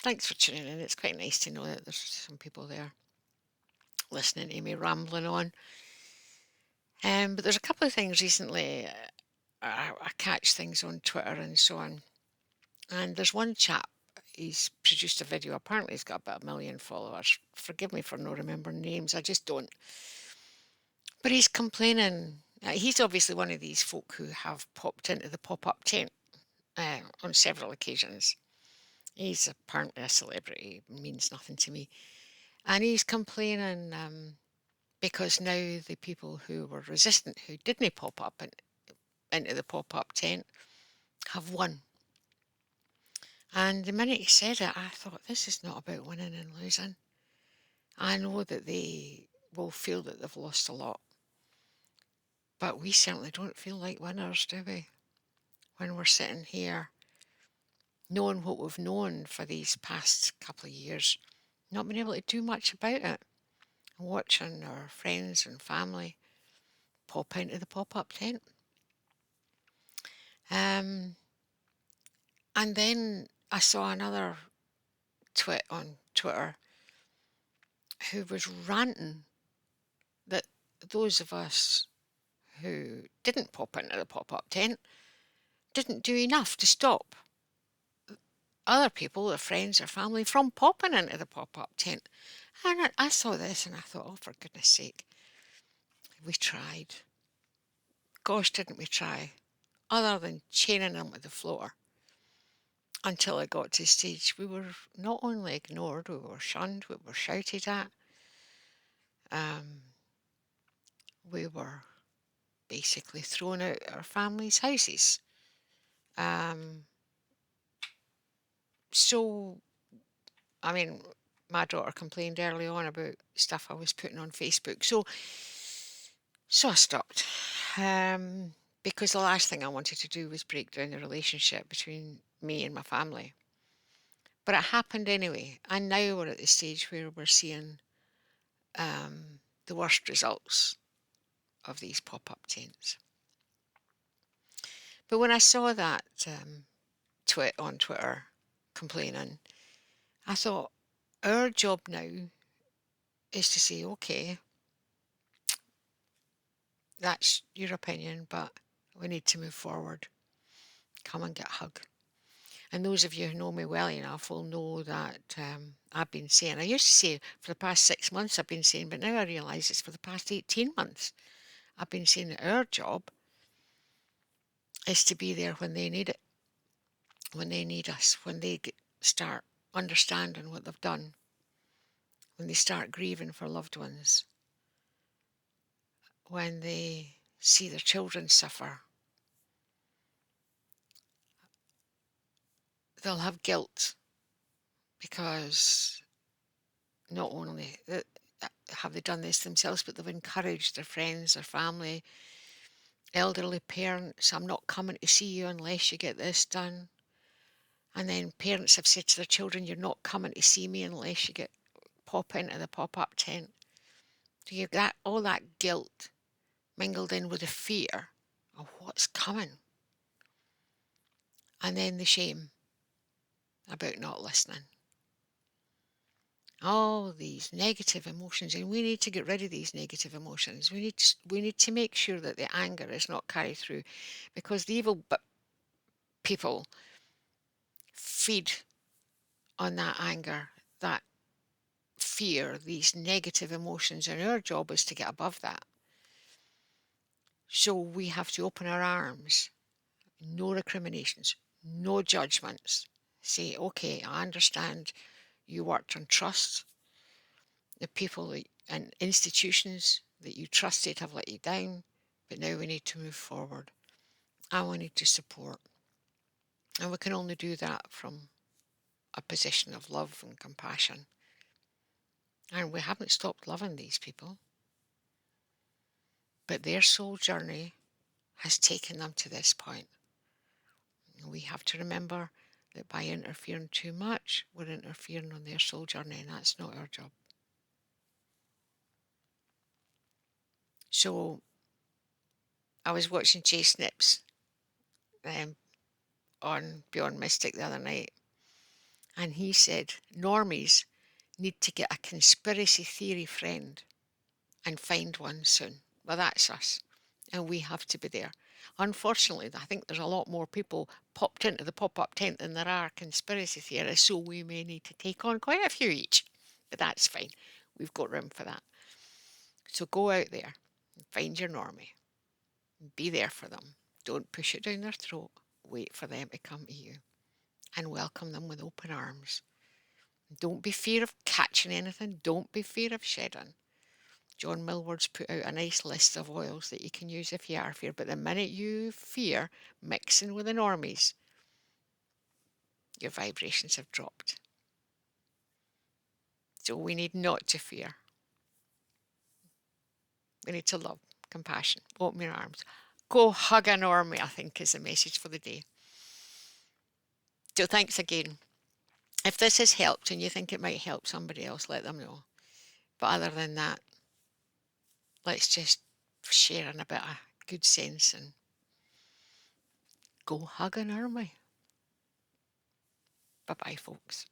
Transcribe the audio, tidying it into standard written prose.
Thanks for tuning in. It's quite nice to know that there's some people there listening to me rambling on. But there's a couple of things recently. I catch things on Twitter and so on. And there's one chap, he's produced a video. Apparently, he's got about 1 million followers. Forgive me for not remembering names, I just don't. But he's complaining. He's obviously one of these folk who have popped into the pop up tent on several occasions. He's apparently a celebrity, means nothing to me. And he's complaining because now the people who were resistant, who didn't pop up into the pop-up tent, have won. And the minute he said it, I thought, this is not about winning and losing. I know that they will feel that they've lost a lot, but we certainly don't feel like winners, do we? When we're sitting here knowing what we've known for these past couple of years, not being able to do much about it, and watching our friends and family pop into the pop-up tent. Um, and then I saw another tweet on Twitter who was ranting that those of us who didn't pop into the pop-up tent didn't do enough to stop other people, their friends, their family, from popping into the pop-up tent. And I saw this and I thought, oh, for goodness sake, we tried. Gosh, didn't we try? Other than chaining them to the floor until it got to the stage we were not only ignored, we were shunned, we were shouted at. We were basically thrown out our families' houses. So, I mean, my daughter complained early on about stuff I was putting on Facebook. So I stopped. Because the last thing I wanted to do was break down the relationship between me and my family. But it happened anyway. And now we're at the stage where we're seeing the worst results of these pop-up tents. But when I saw that tweet on Twitter complaining, I thought our job now is to say, okay, that's your opinion, but we need to move forward. Come and get a hug. And those of you who know me well enough will know that I've been saying, I used to say for the past 6 months I've been saying, but now I realise it's for the past 18 months. I've been saying that our job is to be there when they need it, when they need us, when they start understanding what they've done, when they start grieving for loved ones, when they see their children suffer. They'll have guilt because not only have they done this themselves, but they've encouraged their friends, their family, elderly parents, I'm not coming to see you unless you get this done. And then parents have said to their children, you're not coming to see me unless you pop into the pop-up tent. So you've got all that guilt mingled in with the fear of what's coming. And then the shame about not listening. All these negative emotions, and we need to get rid of these negative emotions. We need to make sure that the anger is not carried through, because the evil people feed on that anger, that fear, these negative emotions, and our job is to get above that. So we have to open our arms, no recriminations, no judgments. Say, okay, I understand you worked on trust. The people and institutions that you trusted have let you down, but now we need to move forward and we need to support. And we can only do that from a position of love and compassion. And we haven't stopped loving these people, but their soul journey has taken them to this point. And we have to remember that by interfering too much, we're interfering on their soul journey, and that's not our job. So I was watching Jay Snips on Beyond Mystic the other night, And he said, normies need to get a conspiracy theory friend and find one soon. Well, that's us. And we have to be there. Unfortunately, I think there's a lot more people popped into the pop-up tent than there are conspiracy theorists, so we may need to take on quite a few each. But that's fine. We've got room for that. So go out there and find your normie. Be there for them. Don't push it down their throat. Wait for them to come to you and welcome them with open arms. Don't be fear of catching anything. Don't be fear of shedding. John Millward's put out a nice list of oils that you can use if you are fear. But the minute you fear mixing with the normies, your vibrations have dropped. So we need not to fear. We need to love, compassion, open your arms. Go hug a normie, I think, is the message for the day. So thanks again. If this has helped and you think it might help somebody else, let them know. But other than that, let's just share in a bit of good sense and go hug an army. Bye-bye, folks.